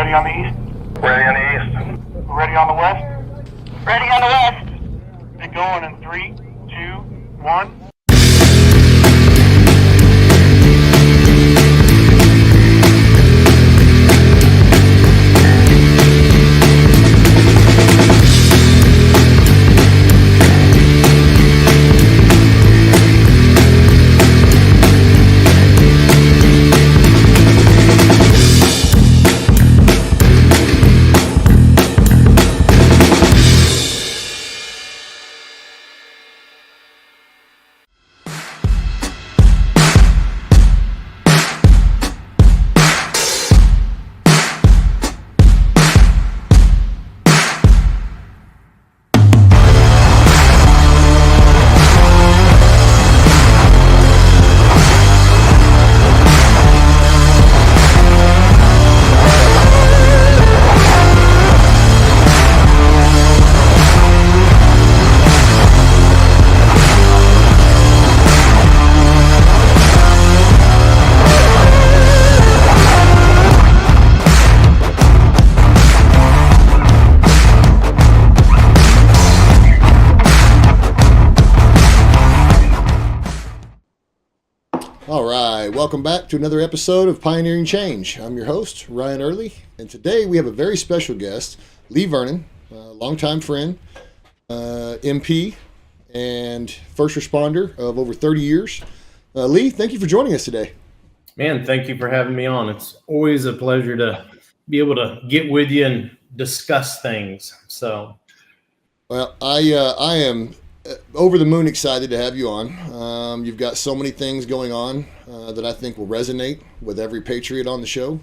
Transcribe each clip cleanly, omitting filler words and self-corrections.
Ready on the east? Ready on the east. Ready on the west? Ready on the west. Get going in 3, 2, 1. All right, welcome back to another episode of Pioneering Change. I'm your host, Ryan Early, and today we have a very special guest, Lee Vernon, a longtime friend, MP, and first responder of over 30 years. Lee, thank you for joining us today. Man, thank you for having me on. It's always a pleasure to be able to get with you and discuss things. Well, I am over the moon excited to have you on. You've got so many things going on that I think will resonate with every patriot on the show.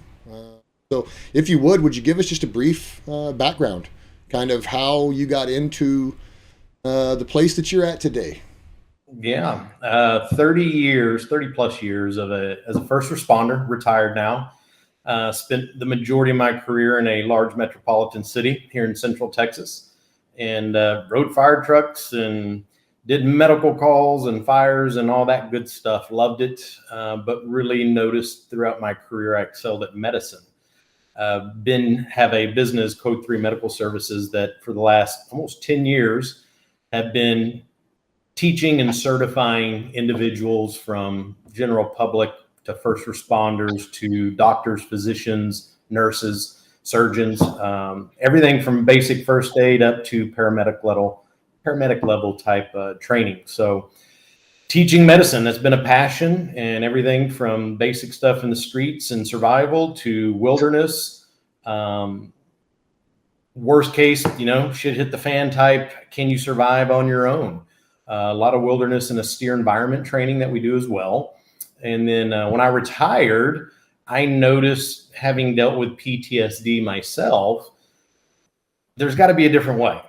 So if you would you give us just a brief background, kind of how you got into the place that you're at today? Yeah, 30 plus years as a first responder, retired now. Spent the majority of my career in a large metropolitan city here in Central Texas. And rode fire trucks and did medical calls and fires and all that good stuff. Loved it, but really noticed throughout my career I excelled at medicine. Have a business, Code 3 Medical Services, that for the last almost 10 years have been teaching and certifying individuals from general public to first responders to doctors, physicians, nurses, surgeons, everything from basic first aid up to paramedic level type training. So teaching medicine, that's been a passion, and everything from basic stuff in the streets and survival to wilderness, worst case, shit hit the fan type, can you survive on your own? A lot of wilderness and austere environment training that we do as well. And then when I retired, I noticed, having dealt with PTSD myself, there's got to be a different way.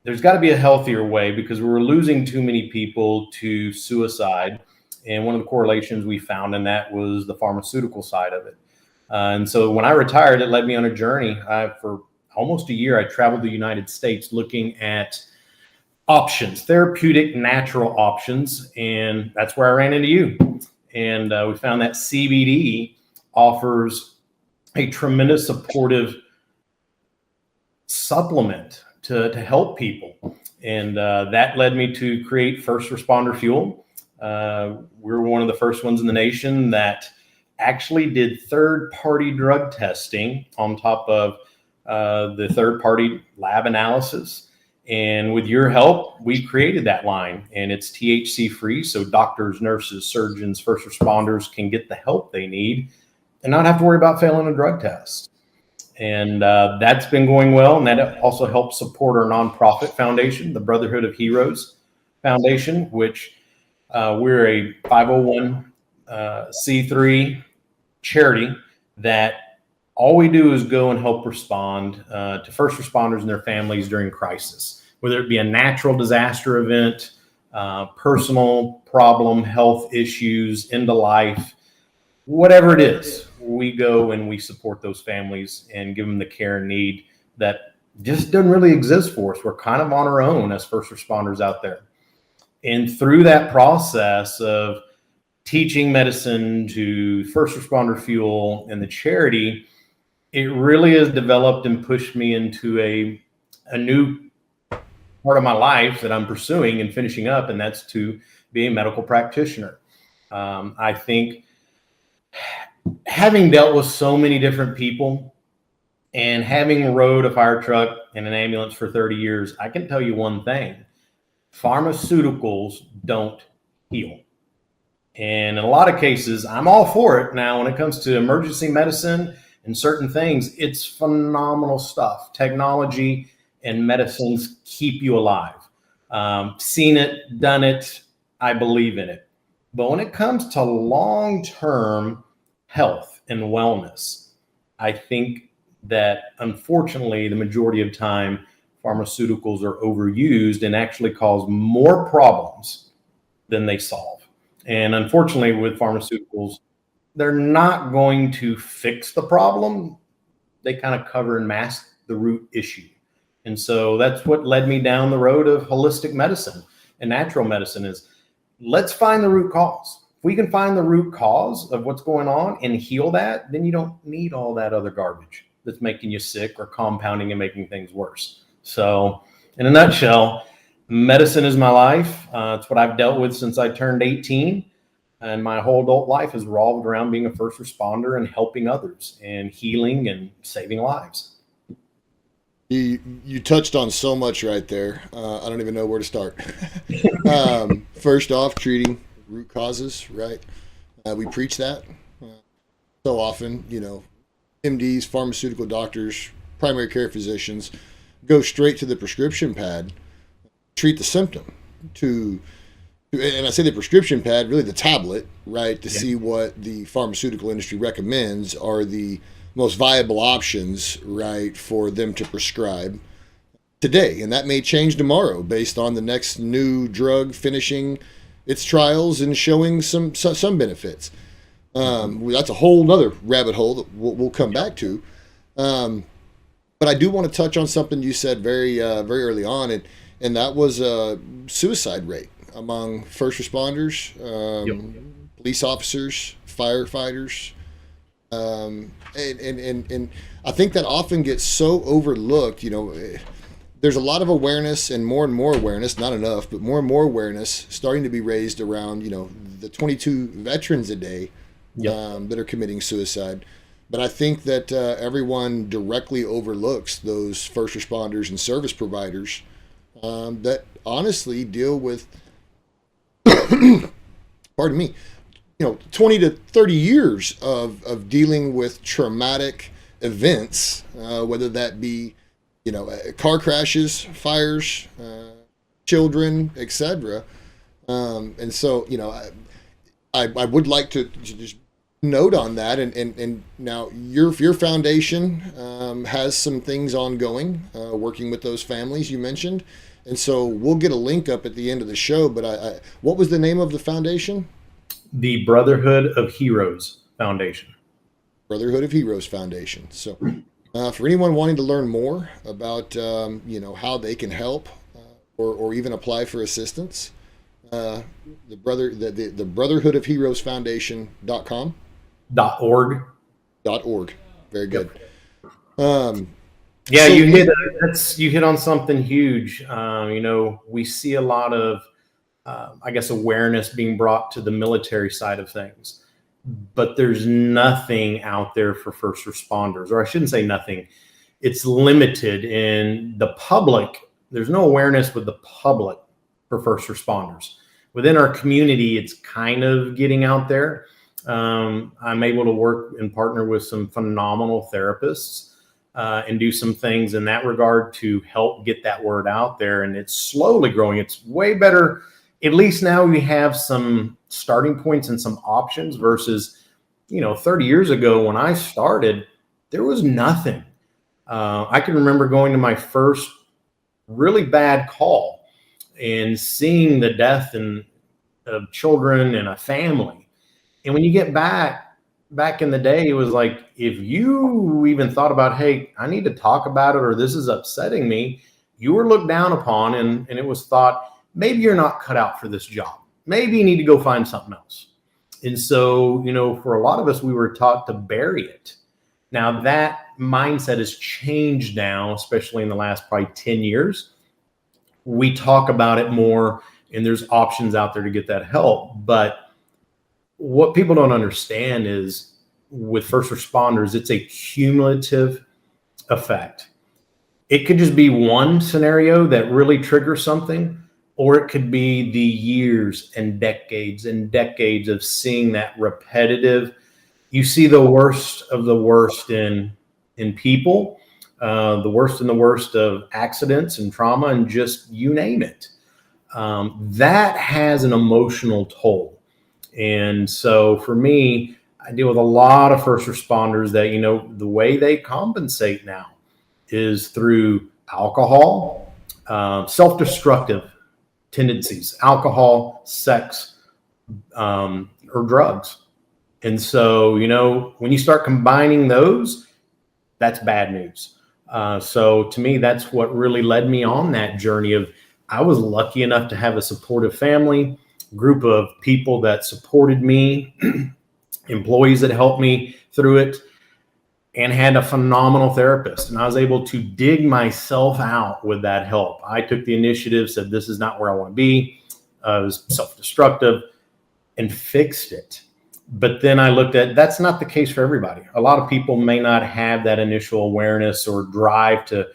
There's got to be a healthier way, because we were losing too many people to suicide. And one of the correlations we found in that was the pharmaceutical side of it. And so when I retired, it led me on a journey. For almost a year, I traveled the United States looking at options, therapeutic, natural options. And that's where I ran into you. And we found that CBD offers a tremendous supportive supplement to help people. And that led me to create First Responder Fuel. We're one of the first ones in the nation that actually did third-party drug testing on top of the third-party lab analysis. And with your help, we created that line, and it's THC free. So doctors, nurses, surgeons, first responders can get the help they need and not have to worry about failing a drug test. And that's been going well. And that also helps support our nonprofit foundation, the Brotherhood of Heroes Foundation, which we're a 501c3 charity that all we do is go and help respond to first responders and their families during crisis, whether it be a natural disaster event, personal problem, health issues, end of life, whatever it is. We go and we support those families and give them the care and need that just doesn't really exist for us. We're kind of on our own as first responders out there. And through that process of teaching medicine to First Responder Fuel and the charity, it really has developed and pushed me into a new part of my life that I'm pursuing and finishing up, and that's to be a medical practitioner. I think having dealt with so many different people and having rode a fire truck and an ambulance for 30 years, I can tell you one thing: pharmaceuticals don't heal. And in a lot of cases, I'm all for it. Now, when it comes to emergency medicine and certain things, it's phenomenal stuff. Technology and medicines keep you alive. Seen it, done it, I believe in it. But when it comes to long-term health and wellness, I think that unfortunately, the majority of time, pharmaceuticals are overused and actually cause more problems than they solve. And unfortunately, with pharmaceuticals, they're not going to fix the problem. They kind of cover and mask the root issue. And so that's what led me down the road of holistic medicine and natural medicine is let's find the root cause. If we can find the root cause of what's going on and heal that, then you don't need all that other garbage that's making you sick or compounding and making things worse. So in a nutshell, medicine is my life. It's what I've dealt with since I turned 18. And my whole adult life has revolved around being a first responder and helping others and healing and saving lives. You touched on so much right there. I don't even know where to start. First off, treating root causes, right? We preach that so often, MDs, pharmaceutical doctors, primary care physicians go straight to the prescription pad, treat the symptom and I say the prescription pad, really the tablet, right? To see what the pharmaceutical industry recommends are the most viable options, right, for them to prescribe today. And that may change tomorrow based on the next new drug finishing its trials and showing some benefits. That's a whole nother rabbit hole that we'll come back to. But I do want to touch on something you said very early on, and that was suicide rate among first responders, police officers, firefighters. And I think that often gets so overlooked. There's a lot of awareness and more awareness, not enough, but more and more awareness starting to be raised around, the 22 veterans a day that are committing suicide. But I think that everyone directly overlooks those first responders and service providers that honestly deal with, pardon me, 20 to 30 years of dealing with traumatic events, whether that be, car crashes, fires, children, etc. And so, I would like to just note on that. And now your foundation has some things ongoing, working with those families you mentioned. And so we'll get a link up at the end of the show. But what was the name of the foundation? The Brotherhood of Heroes Foundation. Brotherhood of Heroes Foundation. So for anyone wanting to learn more about, how they can help or even apply for assistance, the Brotherhood of Heroes Foundation.com. .org. Very good. Yeah, so you hit on something huge. We see a lot of, awareness being brought to the military side of things, but there's nothing out there for first responders, or I shouldn't say nothing. It's limited in the public. There's no awareness with the public for first responders. Within our community, it's kind of getting out there. I'm able to work and partner with some phenomenal therapists and do some things in that regard to help get that word out there. And it's slowly growing. It's way better. At least now we have some starting points and some options versus, 30 years ago when I started, there was nothing. I can remember going to my first really bad call and seeing the death of children and a family. And when you get back in the day, it was like, if you even thought about, hey, I need to talk about it, or this is upsetting me, you were looked down upon, and it was thought, maybe you're not cut out for this job. Maybe you need to go find something else. And so, for a lot of us, we were taught to bury it. Now that mindset has changed now, especially in the last probably 10 years. We talk about it more and there's options out there to get that help. But what people don't understand is with first responders, it's a cumulative effect. It could just be one scenario that really triggers something, or it could be the years and decades of seeing that repetitive. You see the worst of the worst in people, the worst of accidents and trauma, and just you name it. That has an emotional toll. And so for me, I deal with a lot of first responders that, you know, the way they compensate now is through alcohol, self-destructive tendencies, alcohol, sex, or drugs. And so, you know, when you start combining those, that's bad news. So to me, that's what really led me on that journey of, I was lucky enough to have a supportive family, group of people that supported me, employees that helped me through it, and had a phenomenal therapist. And I was able to dig myself out with that help. I took the initiative, said, this is not where I want to be. I was self-destructive, and fixed it. But then I looked at, that's not the case for everybody. A lot of people may not have that initial awareness or drive to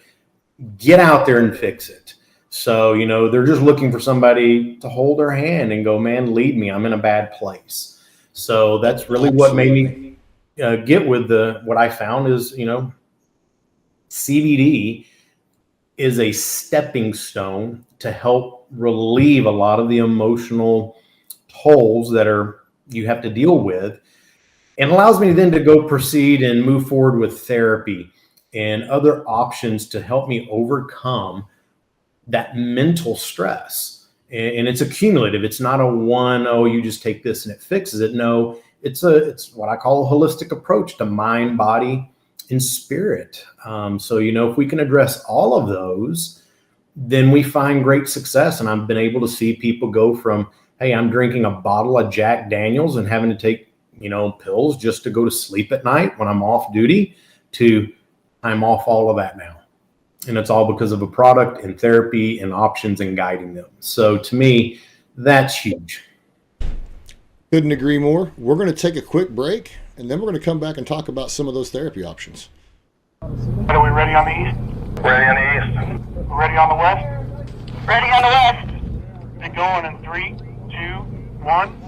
get out there and fix it. So, you know, they're just looking for somebody to hold their hand and go, man, lead me. I'm in a bad place. So that's really what made me get with what I found is, you know, CBD is a stepping stone to help relieve a lot of the emotional tolls that you have to deal with, and allows me then to go proceed and move forward with therapy and other options to help me overcome that mental stress. And it's accumulative. It's not a one, oh, you just take this and it fixes it. No, it's what I call a holistic approach to mind, body, and spirit. So, you know, if we can address all of those, then we find great success. And I've been able to see people go from, hey, I'm drinking a bottle of Jack Daniels and having to take, you know, pills just to go to sleep at night when I'm off duty, to I'm off all of that now. And it's all because of a product and therapy and options and guiding them. So to me, that's huge. Couldn't agree more. We're going to take a quick break, and then we're going to come back and talk about some of those therapy options. Are we ready on the east? Ready on the east. Ready on the west? Ready on the west. Get going in 3, 2, 1.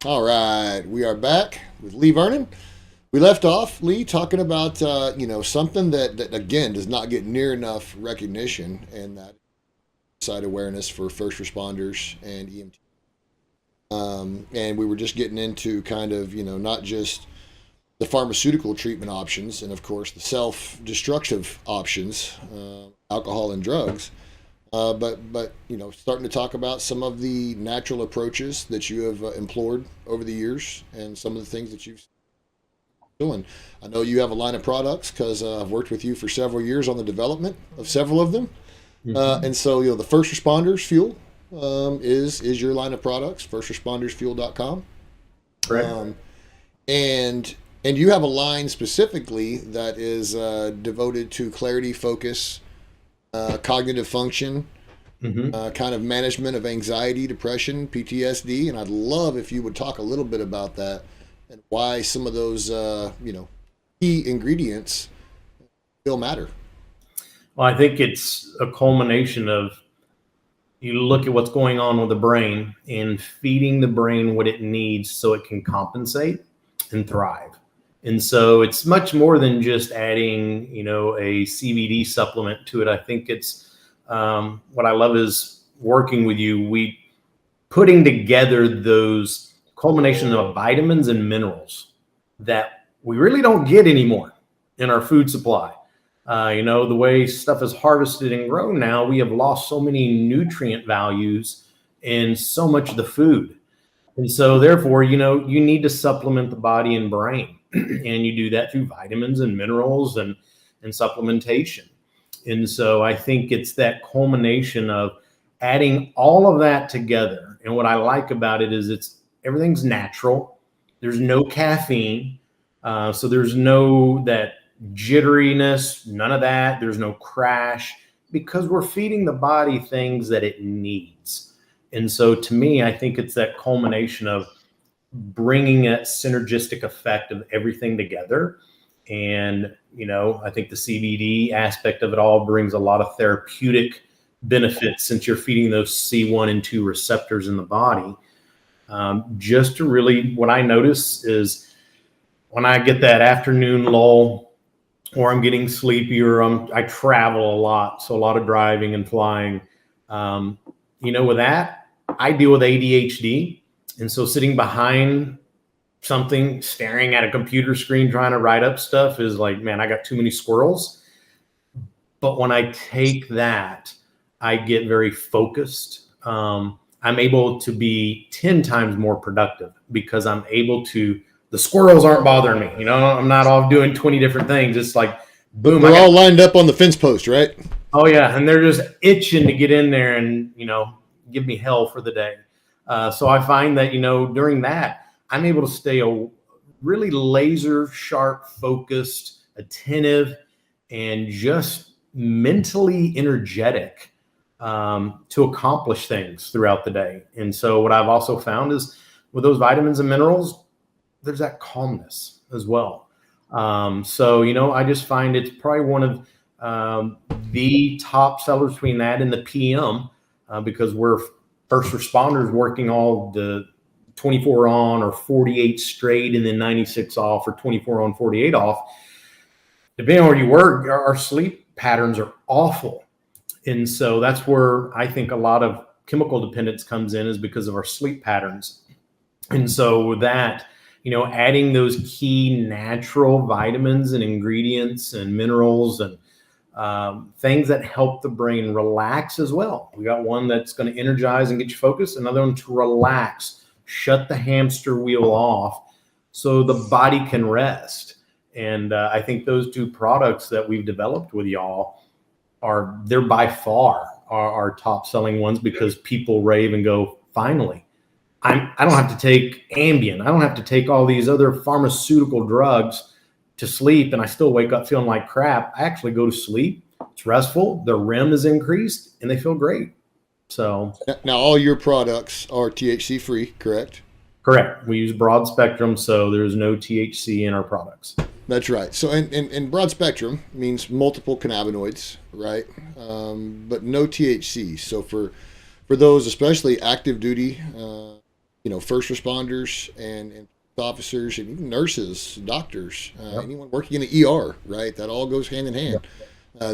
All right, we are back with Lee Vernon. We left off, Lee, talking about you know, something that again does not get near enough recognition, and that side awareness for first responders and EMT. And we were just getting into kind of, you know, not just the pharmaceutical treatment options, and of course the self-destructive options, alcohol and drugs. But you know, starting to talk about some of the natural approaches that you have employed over the years, and some of the things that you've doing. I know you have a line of products because I've worked with you for several years on the development of several of them. Mm-hmm. And so, you know, the First Responders Fuel is your line of products, firstresponders.fuel.com. Right. And And you have a line specifically that is devoted to clarity, focus, cognitive function, kind of management of anxiety, depression, PTSD. And I'd love if you would talk a little bit about that and why some of those, key ingredients still matter. Well, I think it's a culmination of, you look at what's going on with the brain and feeding the brain what it needs so it can compensate and thrive. And so it's much more than just adding, a CBD supplement to it. I think it's what I love is working with you. We putting together those culmination of vitamins and minerals that we really don't get anymore in our food supply. The way stuff is harvested and grown now, we have lost so many nutrient values in so much of the food. And so therefore, you need to supplement the body and brain. And you do that through vitamins and minerals and supplementation. And so I think it's that culmination of adding all of that together. And what I like about it is everything's natural. There's no caffeine. So there's no that jitteriness, none of that. There's no crash because we're feeding the body things that it needs. And so to me, I think it's that culmination of bringing a synergistic effect of everything together. And, I think the CBD aspect of it all brings a lot of therapeutic benefits since you're feeding those C1 and 2 receptors in the body. Just to really, what I notice is when I get that afternoon lull or I'm getting sleepy or I travel a lot. So a lot of driving and flying, with that, I deal with ADHD. And so sitting behind something, staring at a computer screen, trying to write up stuff is like, man, I got too many squirrels. But when I take that, I get very focused. I'm able to be 10 times more productive because I'm able to, the squirrels aren't bothering me. I'm not off doing 20 different things. It's like, boom. They're all lined up on the fence post, right? Oh yeah. And they're just itching to get in there and, give me hell for the day. So I find that, during that, I'm able to stay a really laser sharp, focused, attentive, and just mentally energetic to accomplish things throughout the day. And so what I've also found is with those vitamins and minerals, there's that calmness as well. I just find it's probably one of the top sellers between that and the PM because we're first responders working all the 24 on or 48 straight and then 96 off or 24 on, 48 off. Depending on where you work, our sleep patterns are awful. And so that's where I think a lot of chemical dependence comes in is because of our sleep patterns. And so with that, adding those key natural vitamins and ingredients and minerals and things that help the brain relax as well. We got one that's going to energize and get you focused, another one to relax, shut the hamster wheel off so the body can rest. And I think those two products that we've developed with y'all they're by far our top selling ones because people rave and go, finally, I don't have to take Ambien. I don't have to take all these other pharmaceutical drugs to sleep and I still wake up feeling like crap. I actually go to sleep. It's restful. The REM is increased and they feel great. So now all your products are THC free, correct? Correct. We use broad spectrum, so there's no THC in our products. That's right. So and broad spectrum means multiple cannabinoids, right? But no THC. So for those, especially active duty, first responders and officers and even nurses, doctors, anyone working in the ER, right? That all goes hand in hand.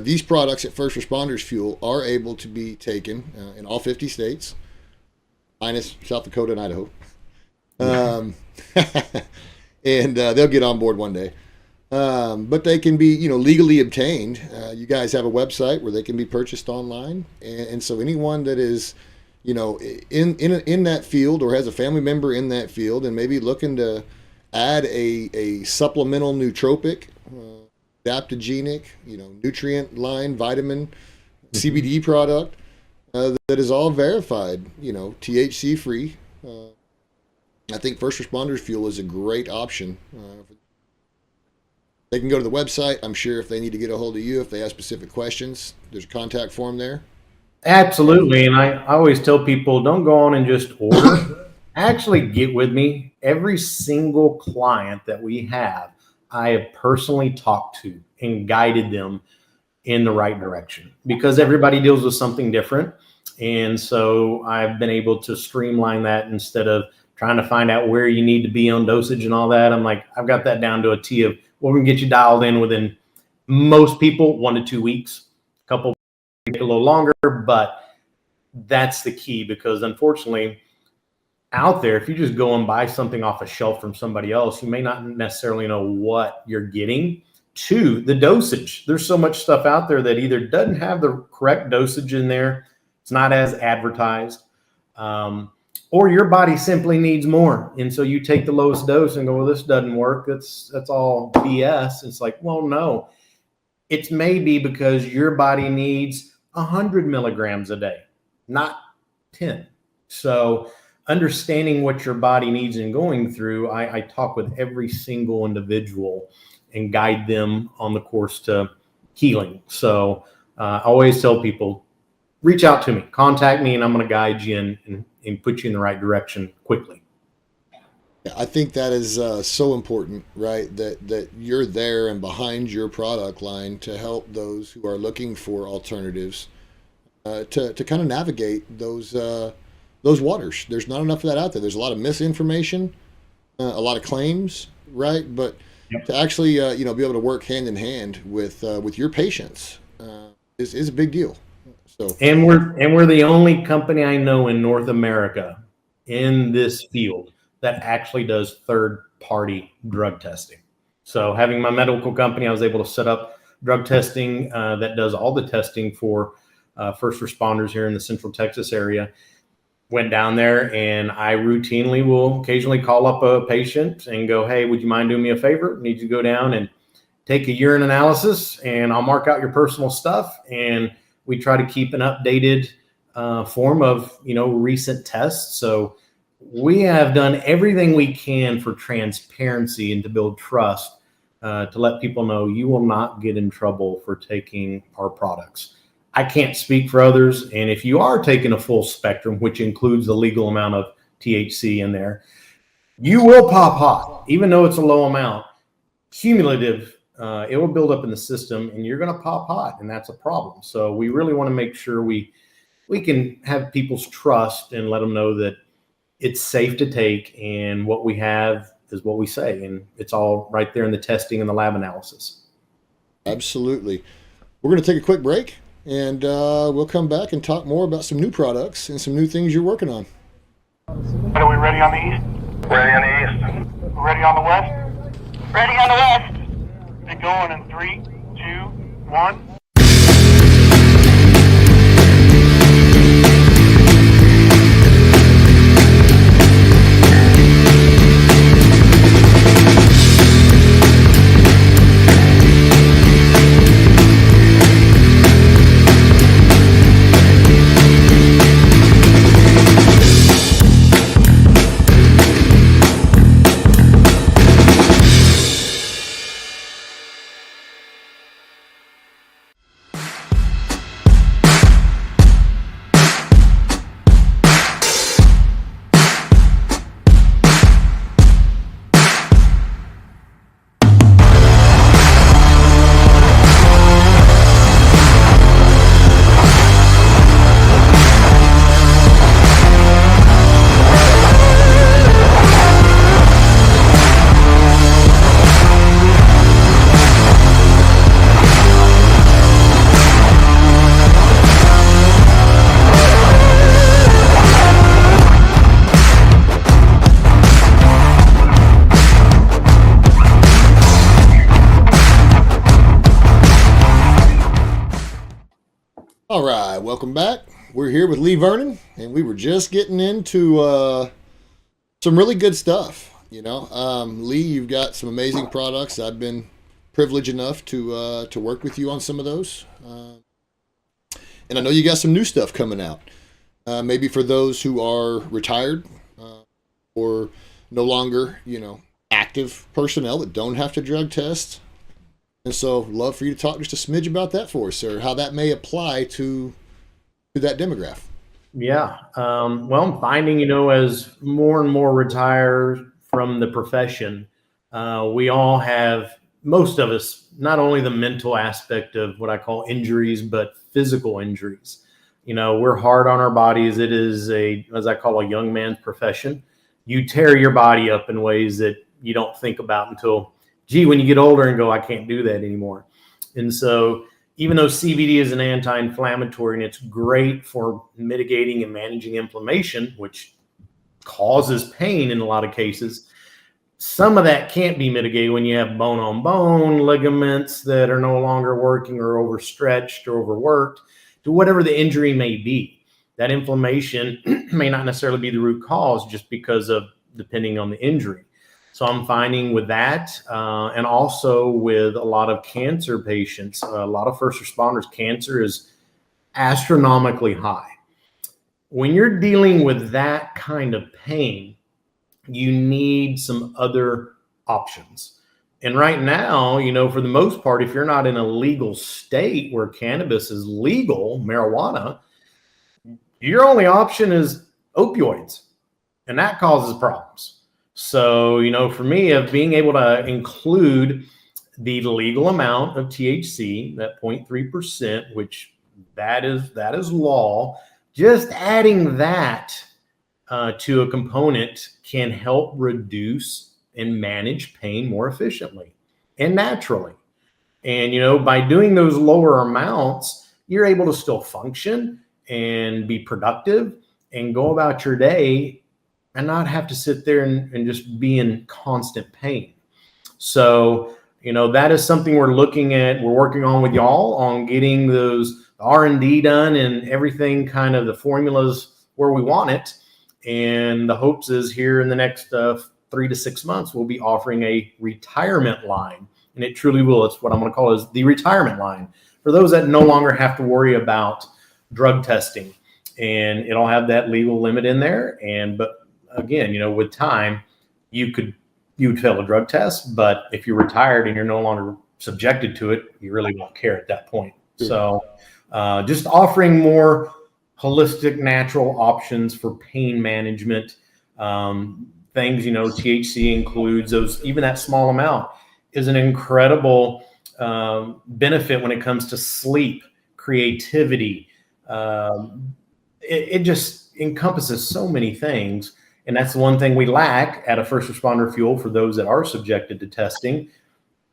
These products at First Responders Fuel are able to be taken in all 50 states, minus South Dakota and Idaho. And they'll get on board one day. But they can be, legally obtained. You guys have a website where they can be purchased online. And so anyone that is, in that field or has a family member in that field and maybe looking to add a supplemental nootropic, adaptogenic, nutrient line, vitamin, CBD product that is all verified, THC free. I think First Responders Fuel is a great option. They can go to the website. I'm sure if they need to get a hold of you, if they have specific questions, there's a contact form there. Absolutely. And I always tell people, don't go on and just order. Actually get with me. Every single client that we have, I have personally talked to and guided them in the right direction, because everybody deals with something different. And so I've been able to streamline that instead of trying to find out where you need to be on dosage and all that. I'm like, I've got that down to a T of what we can get you dialed in within, most people, 1 to 2 weeks. A couple take a little longer, but that's the key, because unfortunately out there, if you just go and buy something off a shelf from somebody else, you may not necessarily know what you're getting. To the dosage, there's so much stuff out there that either doesn't have the correct dosage in there, it's not as advertised, or your body simply needs more. And so you take the lowest dose and go, well, this doesn't work. That's all BS. It's like, well, no, it's maybe because your body needs 100 milligrams a day, not 10. So understanding what your body needs and going through, I talk with every single individual and guide them on the course to healing. So I always tell people, reach out to me, contact me, and I'm going to guide you and put you in the right direction quickly. I think that is so important, right? That you're there and behind your product line to help those who are looking for alternatives to kind of navigate those waters. There's not enough of that out there. There's a lot of misinformation, a lot of claims, right? But to actually be able to work hand in hand with your patients is a big deal. So and we're the only company I know in North America in this field that actually does third-party drug testing. So having my medical company, I was able to set up drug testing that does all the testing for first responders here in the Central Texas area. Went down there, and I routinely will occasionally call up a patient and go, hey, would you mind doing me a favor? Need you to go down and take a urine analysis, and I'll mark out your personal stuff. And we try to keep an updated form of, recent tests. So we have done everything we can for transparency and to build trust, to let people know you will not get in trouble for taking our products. I can't speak for others. And if you are taking a full spectrum, which includes the legal amount of THC in there, you will pop hot, even though it's a low amount. Cumulative, it will build up in the system and you're going to pop hot, and that's a problem. So we really want to make sure we can have people's trust and let them know that it's safe to take, and what we have is what we say. And it's all right there in the testing and the lab analysis. Absolutely. We're going to take a quick break. And we'll come back and talk more about some new products and some new things you're working on. Are we ready on the east? Ready on the east. Ready on the west? Ready on the west. Get going in 3, 2, 1. All right, welcome back. We're here with Lee Vernon, and we were just getting into some really good stuff. Lee, you've got some amazing products. I've been privileged enough to work with you on some of those, and I know you got some new stuff coming out. Maybe for those who are retired or no longer, active personnel that don't have to drug test. And so love for you to talk just a smidge about that for us, sir, how that may apply to that demographic. Yeah. Well, I'm finding, as more and more retire from the profession, we all have, most of us, not only the mental aspect of what I call injuries, but physical injuries. We're hard on our bodies. It is as I call, a young man's profession. You tear your body up in ways that you don't think about until, when you get older and go, I can't do that anymore. And so even though CBD is an anti-inflammatory and it's great for mitigating and managing inflammation, which causes pain in a lot of cases, some of that can't be mitigated when you have bone on bone ligaments that are no longer working or overstretched or overworked, to whatever the injury may be. That inflammation may not necessarily be the root cause, just because of depending on the injury. So I'm finding with that, and also with a lot of cancer patients, a lot of first responders, cancer is astronomically high. When you're dealing with that kind of pain, you need some other options. And right now, for the most part, if you're not in a legal state where cannabis is legal, marijuana, your only option is opioids, and that causes problems. So, for me, of being able to include the legal amount of THC, that 0.3%, which that is law, just adding that to a component can help reduce and manage pain more efficiently and naturally. And, by doing those lower amounts, you're able to still function and be productive and go about your day and not have to sit there and just be in constant pain. So, that is something we're looking at. We're working on with y'all on getting those R&D done and everything, kind of the formulas where we want it. And the hopes is here in the next 3 to 6 months, we'll be offering a retirement line. And it truly will. It's what I'm going to call is the retirement line for those that no longer have to worry about drug testing. And it'll have that legal limit in there. But again, with time, you would fail a drug test, but if you're retired and you're no longer subjected to it, you really don't care at that point. So just offering more holistic, natural options for pain management. Things, THC includes those, even that small amount is an incredible benefit when it comes to sleep, creativity. It just encompasses so many things. And that's the one thing we lack at a first responder fuel for those that are subjected to testing.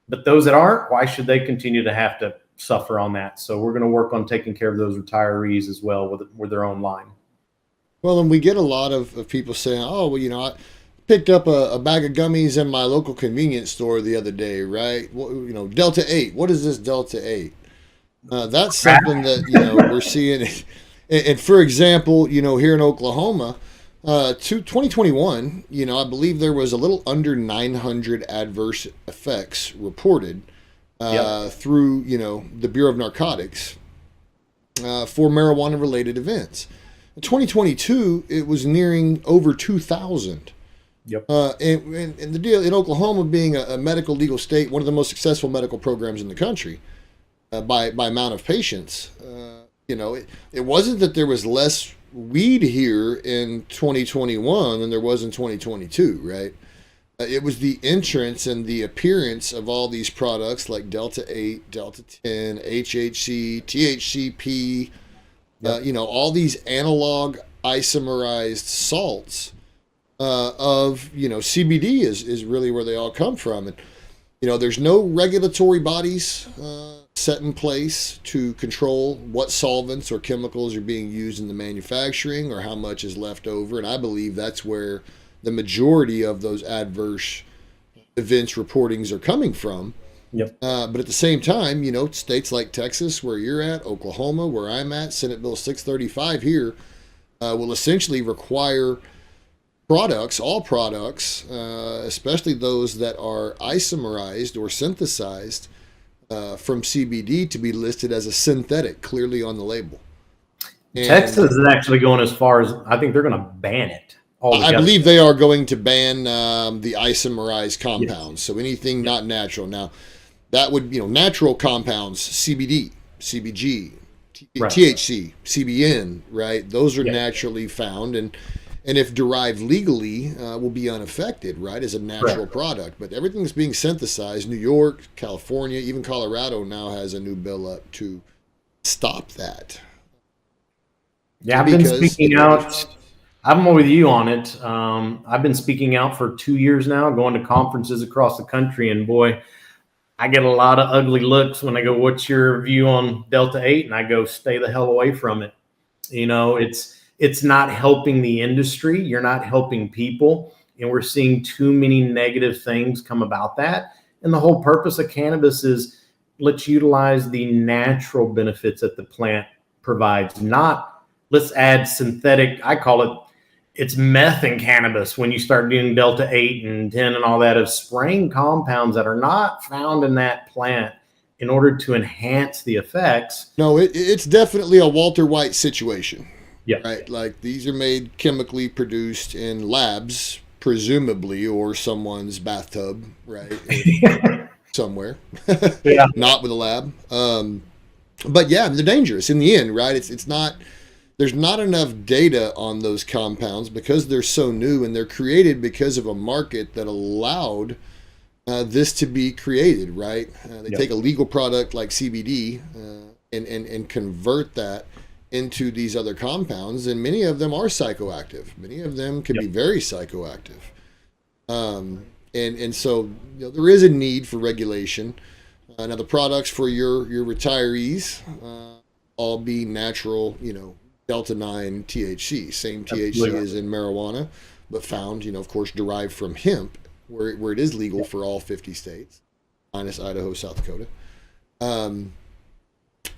But those that aren't, why should they continue to have to suffer on that? So we're going to work on taking care of those retirees as well with their own line. Well, and we get a lot of people saying, oh, well, I picked up a bag of gummies in my local convenience store the other day, right? Well, Delta 8. What is this Delta 8? That's something that, we're seeing. And for example, here in Oklahoma, 2021, I believe there was a little under 900 adverse effects reported through, the Bureau of Narcotics for marijuana-related events. In 2022, it was nearing over 2,000. Yep. And the deal in Oklahoma being a medical legal state, one of the most successful medical programs in the country by amount of patients, it wasn't that there was less weed here in 2021 than there was in 2022, right? It was the entrance and the appearance of all these products like Delta 8, Delta 10, HHC, THCP, all these analog isomerized salts of, CBD is really where they all come from. And, there's no regulatory bodies set in place to control what solvents or chemicals are being used in the manufacturing or how much is left over. And I believe that's where the majority of those adverse events reportings are coming from. Yep. But at the same time, states like Texas, where you're at, Oklahoma, where I'm at, Senate Bill 635 here, will essentially require all products, especially those that are isomerized or synthesized from CBD, to be listed as a synthetic clearly on the label. And Texas is actually going as far as, I think they're going to ban it altogether. I believe they are going to ban the isomerized compounds. So anything not natural. Now, that would, natural compounds, CBD, CBG, Right. THC, CBN, right? Those are Yeah. naturally found, and if derived legally, will be unaffected, right, as a natural Correct. product. But everything's being synthesized. New York, California, even Colorado now has a new bill up to stop that. Yeah, I've been Because speaking it- out. I'm with you on it. I've been speaking out for 2 years now, going to conferences across the country, and boy, I get a lot of ugly looks when I go, "What's your view on Delta 8?" And I go, "Stay the hell away from it." It's not helping the industry. You're not helping people, and we're seeing too many negative things come about that. And the whole purpose of cannabis is let's utilize the natural benefits that the plant provides, not let's add synthetic. I call it, it's meth in cannabis when you start doing Delta 8 and 10 and all that, of spraying compounds that are not found in that plant in order to enhance the effects. No, it's definitely a Walter White situation. Yeah. Right. Like these are made chemically produced in labs, presumably, or someone's bathtub, right? Somewhere. Yeah. Not with a lab. But yeah, they're dangerous in the end, right? It's not, there's not enough data on those compounds because they're so new, and they're created because of a market that allowed this to be created, right? They Yep. take a legal product like CBD and convert that into these other compounds, and many of them are psychoactive. Many of them can be very psychoactive. And so there is a need for regulation. Now the products for your retirees all be natural, Delta 9 THC, same THC Absolutely. as in marijuana, but found, of course, derived from hemp, where it is legal for all 50 states, minus Idaho, South Dakota.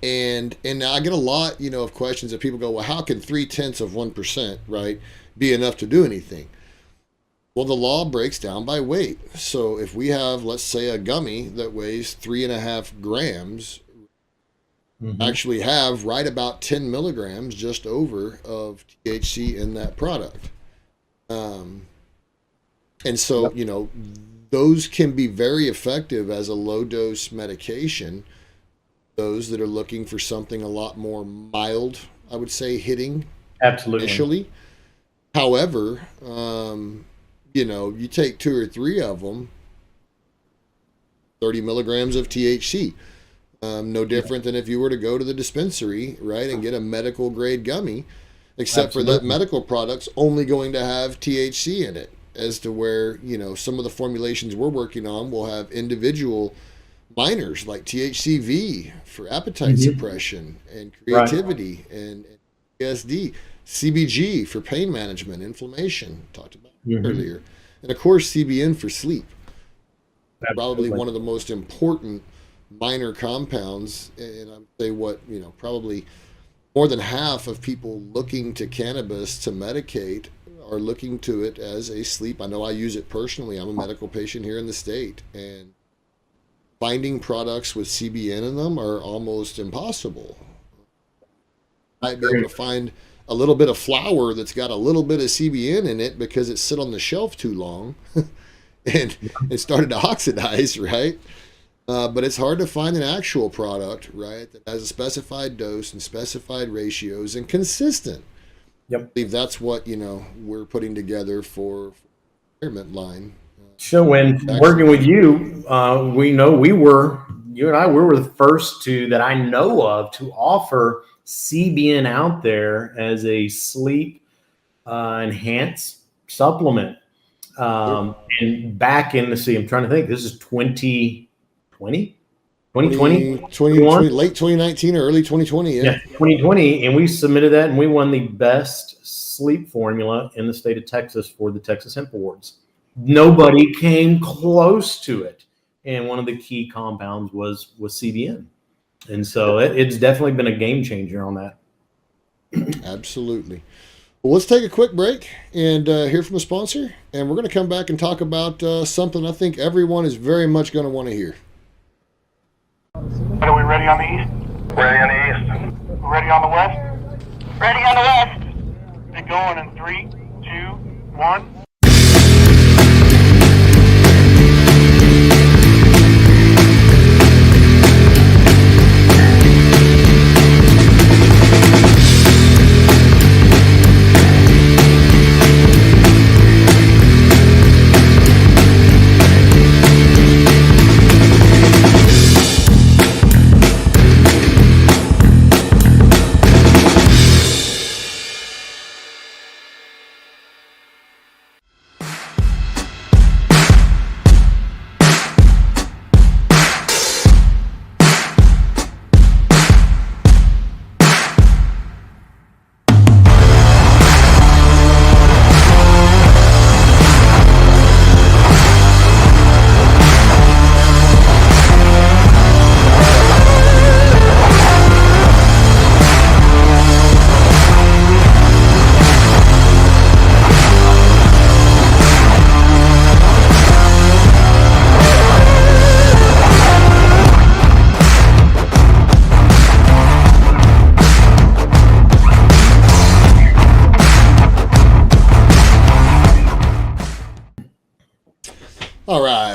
And now I get a lot, of questions that people go, well, how can 0.3%, right, be enough to do anything? Well, the law breaks down by weight. So if we have, let's say, a gummy that weighs 3.5 grams, actually have right about 10 milligrams just over of THC in that product. And so, those can be very effective as a low dose medication. Those that are looking for something a lot more mild, I would say, hitting Absolutely. initially. However, you take 2 or 3 of them, 30 milligrams of THC. No different than if you were to go to the dispensary, right, and get a medical grade gummy, except for that Absolutely. medical product's only going to have THC in it, as to where, some of the formulations we're working on will have individual minors like THCV for appetite suppression and creativity, and PTSD, CBG for pain management, inflammation, talked about earlier, and of course CBN for sleep. Probably Absolutely. one of the most important minor compounds, and I'd say probably more than half of people looking to cannabis to medicate are looking to it as a sleep. I know I use it personally. I'm a medical patient here in the state, and finding products with CBN in them are almost impossible. Might be able to find a little bit of flour that's got a little bit of CBN in it because it sit on the shelf too long and it started to oxidize, right? But it's hard to find an actual product, right, that has a specified dose and specified ratios and consistent. Yep. I believe that's what, we're putting together for experiment line. So when working with you, we know you and I were the first that I know of to offer CBN out there as a sleep enhanced supplement. And back in I'm trying to think, this is 2020, 2020, late 2019 or early 2020. Yeah, 2020. And we submitted that, and we won the best sleep formula in the state of Texas for the Texas Hemp Awards. Nobody came close to it. And one of the key compounds was CBN. And so it's definitely been a game changer on that. Absolutely. Well, let's take a quick break and hear from a sponsor. And we're going to come back and talk about something I think everyone is very much going to want to hear. Are we ready on the east? Ready on the east. Ready on the west? Ready on the west. Get going in 3, 2, 1.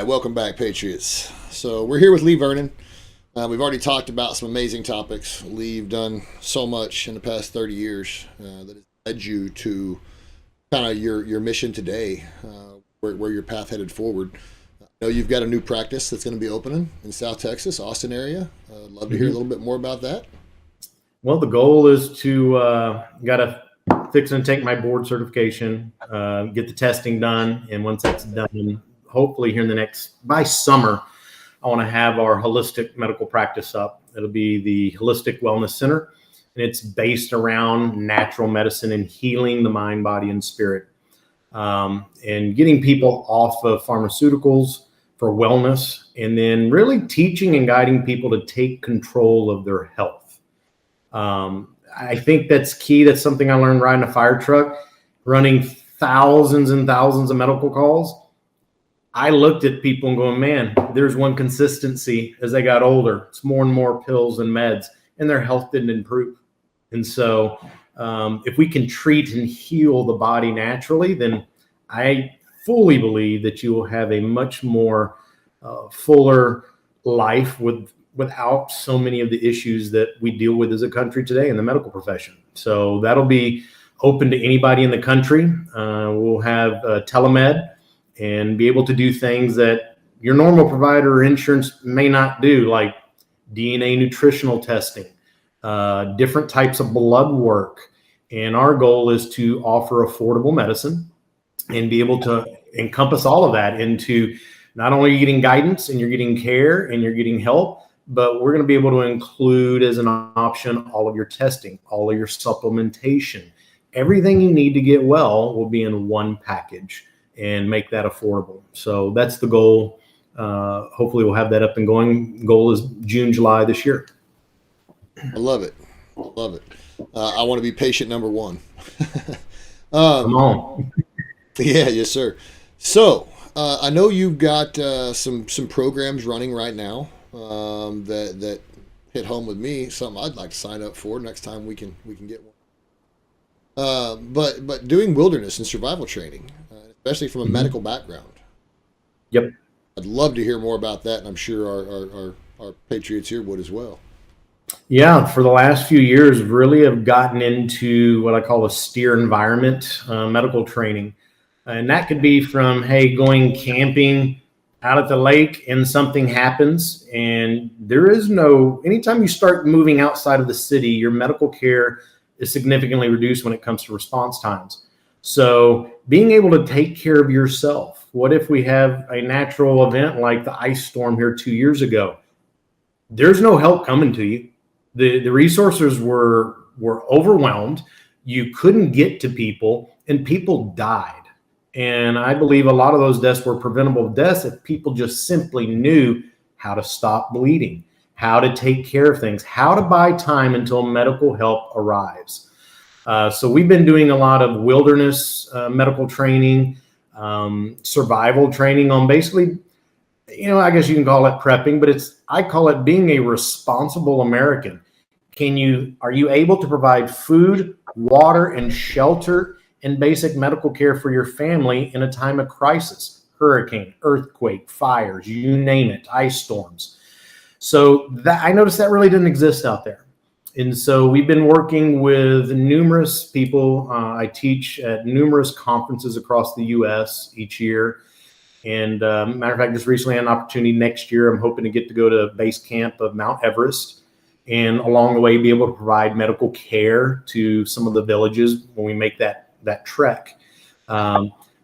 welcome back, Patriots. So we're here with Lee Vernon. We've already talked about some amazing topics. Lee, you've done so much in the past 30 years that has led you to kind of your mission today, where your path headed forward. I know you've got a new practice that's going to be opening in South Texas, Austin area. I'd love to hear a little bit more about that. Well, the goal is to got to fix and take my board certification, get the testing done, and once that's done, hopefully here in the by summer, I want to have our holistic medical practice up. It'll be the Holistic Wellness Center, and it's based around natural medicine and healing the mind, body, and spirit, and getting people off of pharmaceuticals for wellness, and then really teaching and guiding people to take control of their health. I think that's key. That's something I learned riding a fire truck, running thousands and thousands of medical calls. I looked at people and going, man, there's one consistency as they got older. It's more and more pills and meds, and their health didn't improve. And so if we can treat and heal the body naturally, then I fully believe that you will have a much more fuller life without so many of the issues that we deal with as a country today in the medical profession. So that'll be open to anybody in the country. We'll have telemed and be able to do things that your normal provider or insurance may not do, like DNA nutritional testing, different types of blood work. And our goal is to offer affordable medicine and be able to encompass all of that into not only you're getting guidance and you're getting care and you're getting help, but we're going to be able to include as an option all of your testing, all of your supplementation. Everything you need to get well will be in one package and make that affordable. So that's the goal. Hopefully we'll have that up and going. Goal is June, July this year. I love it. I want to be patient number one. Come on. Yeah, yes, sir. So I know you've got some programs running right now that hit home with me. Something I'd like to sign up for next time we can get one. But doing wilderness and survival training, especially from a medical background. Yep. I'd love to hear more about that, and I'm sure our Patriots here would as well. Yeah, for the last few years, really have gotten into what I call a steer environment medical training. And that could be from, hey, going camping out at the lake and something happens. And there is anytime you start moving outside of the city, your medical care is significantly reduced when it comes to response times. So being able to take care of yourself. What if we have a natural event like the ice storm here 2 years ago? There's no help coming to you. The resources were overwhelmed. You couldn't get to people, and people died. And I believe a lot of those deaths were preventable deaths if people just simply knew how to stop bleeding, how to take care of things, how to buy time until medical help arrives. So we've been doing a lot of wilderness medical training, survival training on basically, I guess you can call it prepping, but I call it being a responsible American. Are you able to provide food, water, and shelter and basic medical care for your family in a time of crisis, hurricane, earthquake, fires, you name it, ice storms? So I noticed that really didn't exist out there. And so we've been working with numerous people. I teach at numerous conferences across the U.S. each year. And matter of fact, just recently had an opportunity next year. I'm hoping to get to go to base camp of Mount Everest, and along the way be able to provide medical care to some of the villages when we make that trek.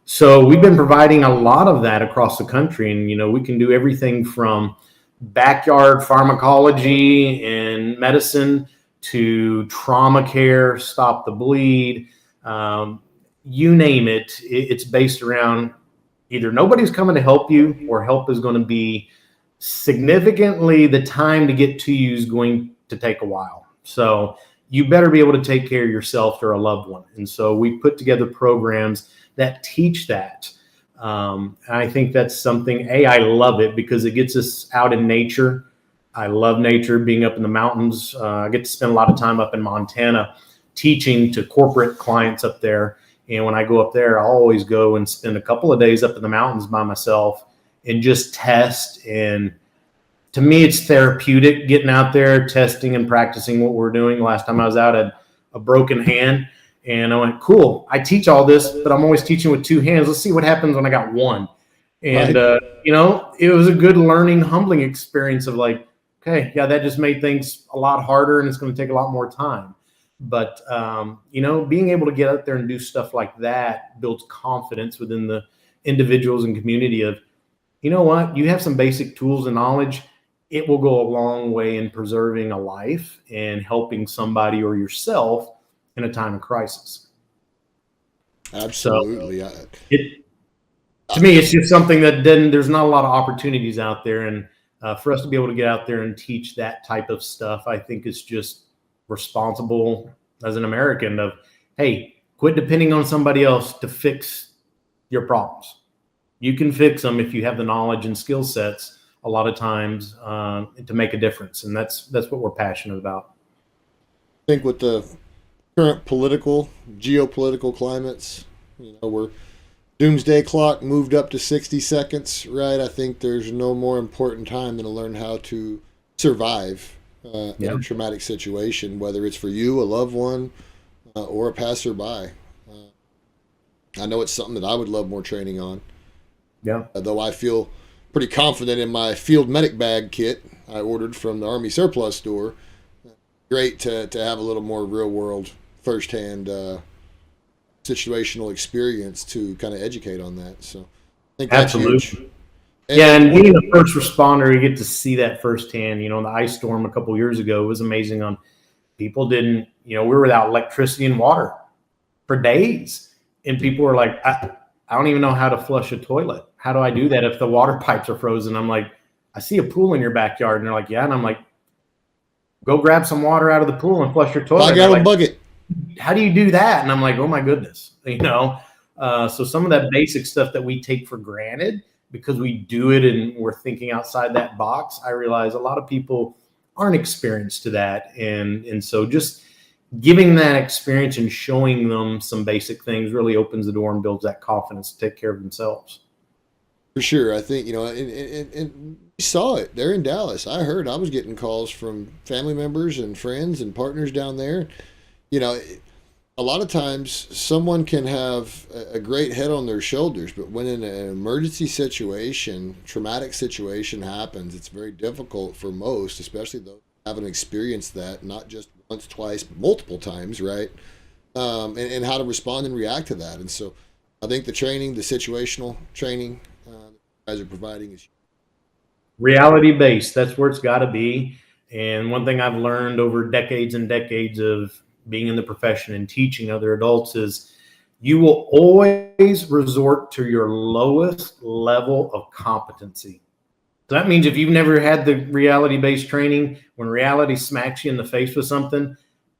So we've been providing a lot of that across the country. And, we can do everything from backyard pharmacology and medicine to trauma care, stop the bleed, you name it. It's based around either nobody's coming to help you, or help is going to be significantly, the time to get to you is going to take a while. So you better be able to take care of yourself or a loved one. And so we put together programs that teach that. I think that's something, I love it because it gets us out in nature. I love nature, being up in the mountains. I get to spend a lot of time up in Montana teaching to corporate clients up there. And when I go up there, I'll always go and spend a couple of days up in the mountains by myself and just test. And to me, it's therapeutic getting out there, testing and practicing what we're doing. Last time I was out, I had a broken hand, and I went, cool, I teach all this, but I'm always teaching with two hands. Let's see what happens when I got one. And, it was a good learning, humbling experience of like, okay, yeah, that just made things a lot harder and it's going to take a lot more time. But, being able to get out there and do stuff like that builds confidence within the individuals and community of, you know what, you have some basic tools and knowledge. It will go a long way in preserving a life and helping somebody or yourself in a time of crisis. Absolutely. So to me, it's just something that there's not a lot of opportunities out there. And for us to be able to get out there and teach that type of stuff, I think is just responsible as an American of, hey, quit depending on somebody else to fix your problems. You can fix them if you have the knowledge and skill sets a lot of times to make a difference. And that's what we're passionate about. I think with the current geopolitical climates, we're doomsday clock moved up to 60 seconds, right? I think there's no more important time than to learn how to survive in a traumatic situation, whether it's for you, a loved one, or a passerby. I know it's something that I would love more training on. Yeah. Though I feel pretty confident in my field medic bag kit I ordered from the Army surplus store. Great to have a little more real world, firsthand situational experience to kind of educate on that. So I think that's huge. And being a first responder, you get to see that firsthand. The ice storm a couple years ago was amazing. On people didn't, we were without electricity and water for days, and people were like, I don't even know how to flush a toilet. How do I do that if the water pipes are frozen? I'm like, I see a pool in your backyard, and they're like, yeah, and I'm like, go grab some water out of the pool and flush your toilet. I got a bucket. How do you do that? And I'm like, oh my goodness, so some of that basic stuff that we take for granted because we do it and we're thinking outside that box, I realize a lot of people aren't experienced to that. And so just giving that experience and showing them some basic things really opens the door and builds that confidence to take care of themselves. For sure. I think, and we saw it there in Dallas. I was getting calls from family members and friends and partners down there. A lot of times someone can have a great head on their shoulders, but when in an emergency situation, traumatic situation happens, it's very difficult for most, especially those who haven't experienced that, not just once, twice, but multiple times, right? And how to respond and react to that. And so I think the situational training that you guys are providing is reality-based. That's where it's got to be. And one thing I've learned over decades and decades of being in the profession and teaching other adults is you will always resort to your lowest level of competency. So that means if you've never had the reality-based training, when reality smacks you in the face with something,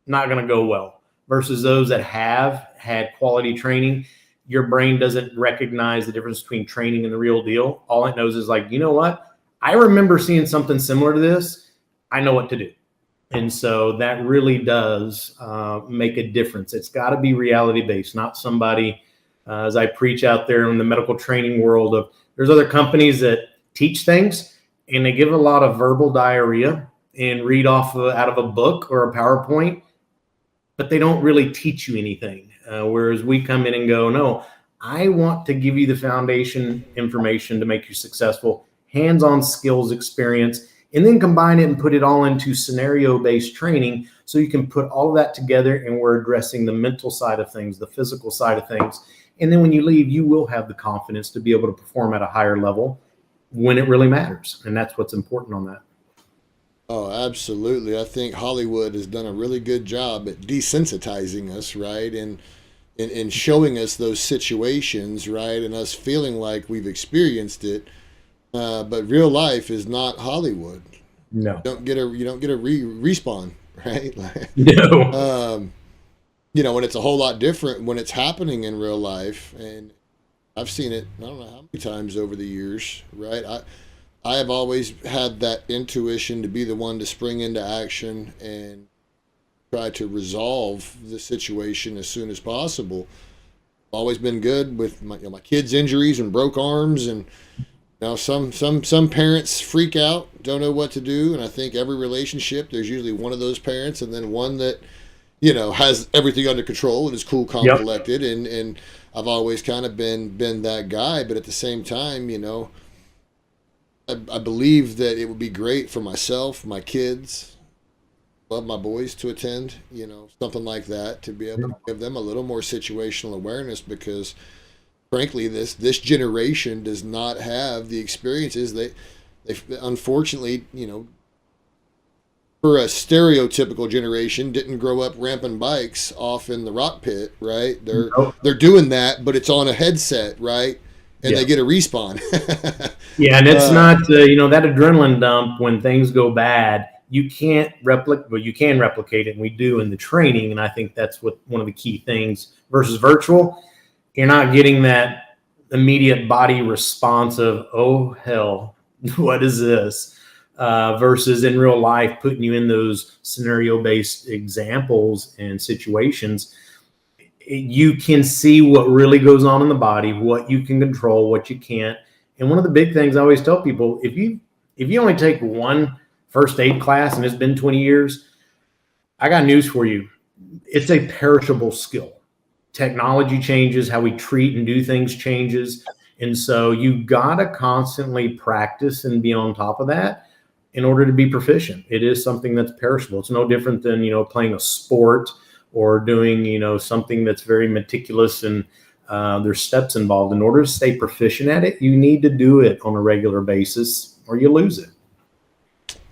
not going to go well. Versus those that have had quality training, your brain doesn't recognize the difference between training and the real deal. All it knows is like, you know what? I remember seeing something similar to this. I know what to do. And so that really does make a difference. It's got to be reality-based, not somebody, as I preach out there in the medical training world, of there's other companies that teach things and they give a lot of verbal diarrhea and read off out of a book or a PowerPoint, but they don't really teach you anything. Whereas we come in and go, no, I want to give you the foundation information to make you successful, hands-on skills experience, and then combine it and put it all into scenario-based training so you can put all of that together, and we're addressing the mental side of things, the physical side of things. And then when you leave, you will have the confidence to be able to perform at a higher level when it really matters. And that's what's important on that. Oh, absolutely. I think Hollywood has done a really good job at desensitizing us, right? And showing us those situations, right? And us feeling like we've experienced it. But real life is not Hollywood. No. You don't get a respawn, right? No. And it's a whole lot different when it's happening in real life. And I've seen it, I don't know how many times over the years, right? I have always had that intuition to be the one to spring into action and try to resolve the situation as soon as possible. Always been good with my kids' injuries and broke arms and Now, some parents freak out, don't know what to do, and I think every relationship there's usually one of those parents, and then one that has everything under control and is cool, calm, Yep. collected, and I've always kind of been that guy, but at the same time, I believe that it would be great for myself, my kids, love my boys to attend, something like that, to be able to give them a little more situational awareness, because frankly, this generation does not have the experiences. They unfortunately, for a stereotypical generation, didn't grow up ramping bikes off in the rock pit, right? They're doing that, but it's on a headset, right? And they get a respawn. Yeah, and it's not that adrenaline dump when things go bad. You can't replicate, but you can replicate it, and we do in the training. And I think that's one of the key things versus virtual. You're not getting that immediate body response of, oh, hell, what is this? Versus in real life, putting you in those scenario-based examples and situations, you can see what really goes on in the body, what you can control, what you can't. And one of the big things I always tell people, if you only take one first aid class and it's been 20 years, I got news for you. It's a perishable skill. Technology changes, how we treat and do things changes. And so you got to constantly practice and be on top of that in order to be proficient. It is something that's perishable. It's no different than, playing a sport or doing, something that's very meticulous and there's steps involved. In order to stay proficient at it, you need to do it on a regular basis or you lose it.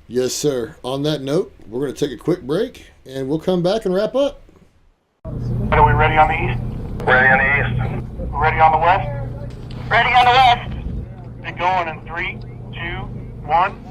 Yes, sir. On that note, we're going to take a quick break and we'll come back and wrap up. Are we ready on the east? Ready on the east. Ready on the west? Ready on the west. Get going in 3, 2, 1.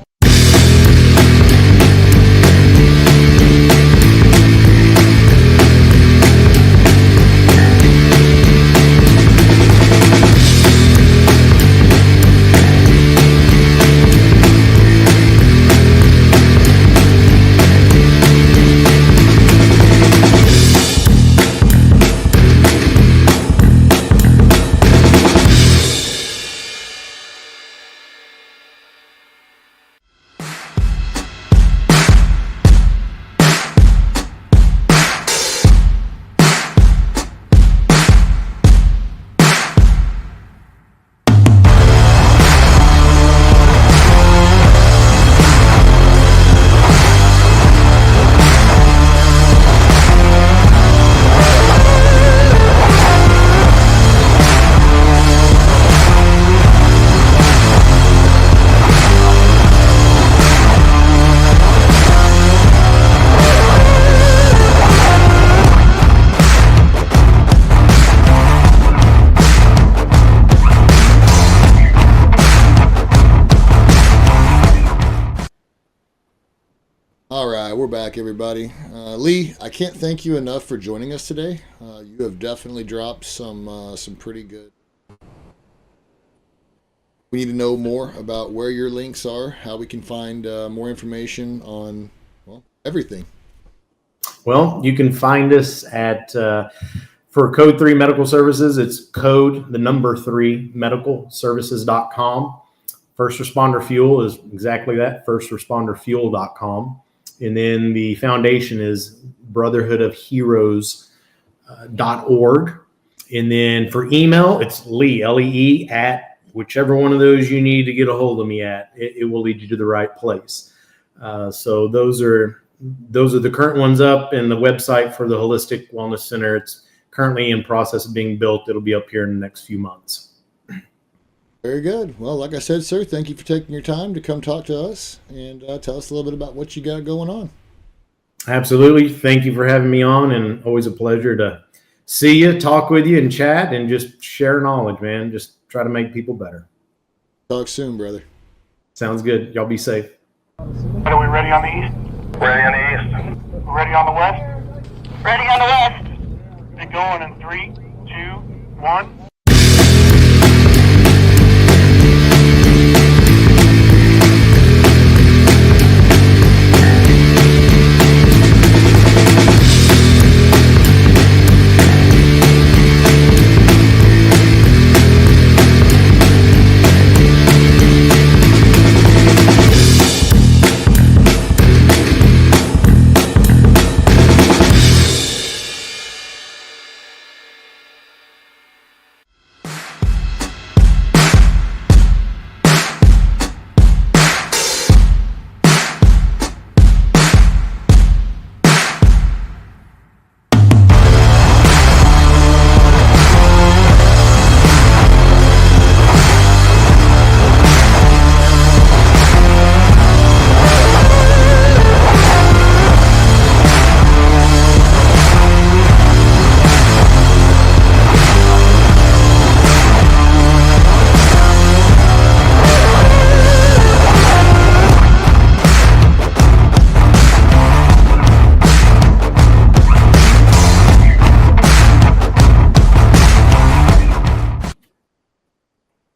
All right, we're back, everybody. Lee, I can't thank you enough for joining us today. You have definitely dropped some pretty good. We need to know more about where your links are, how we can find more information on, everything. Well, you can find us at, for Code 3 Medical Services, it's code, the number 3, medicalservices.com. First Responder Fuel is exactly that, firstresponderfuel.com. And then the foundation is brotherhoodofheroes.org. And then for email, it's Lee, Lee, at whichever one of those you need to get a hold of me at. It will lead you to the right place. So those are the current ones up, and the website for the Holistic Wellness Center, it's currently in process of being built. It'll be up here in the next few months. Very good. Well, like I said, sir, thank you for taking your time to come talk to us and tell us a little bit about what you got going on. Absolutely. Thank you for having me on, and always a pleasure to see you, talk with you, and chat, and just share knowledge, man. Just try to make people better. Talk soon, brother. Sounds good. Y'all be safe. Are we ready on the east? Ready on the east. Ready on the west? Ready on the west. Get going in 3, 2, 1.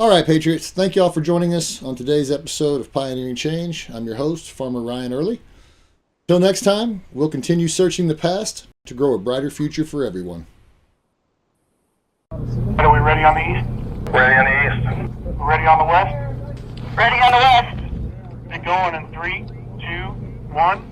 All right, Patriots, thank you all for joining us on today's episode of Pioneering Change. I'm your host, Farmer Ryan Early. Till next time, we'll continue searching the past to grow a brighter future for everyone. Are we ready on the east? Ready on the east. Ready on the west? Ready on the west. Get going in 3, 2, 1.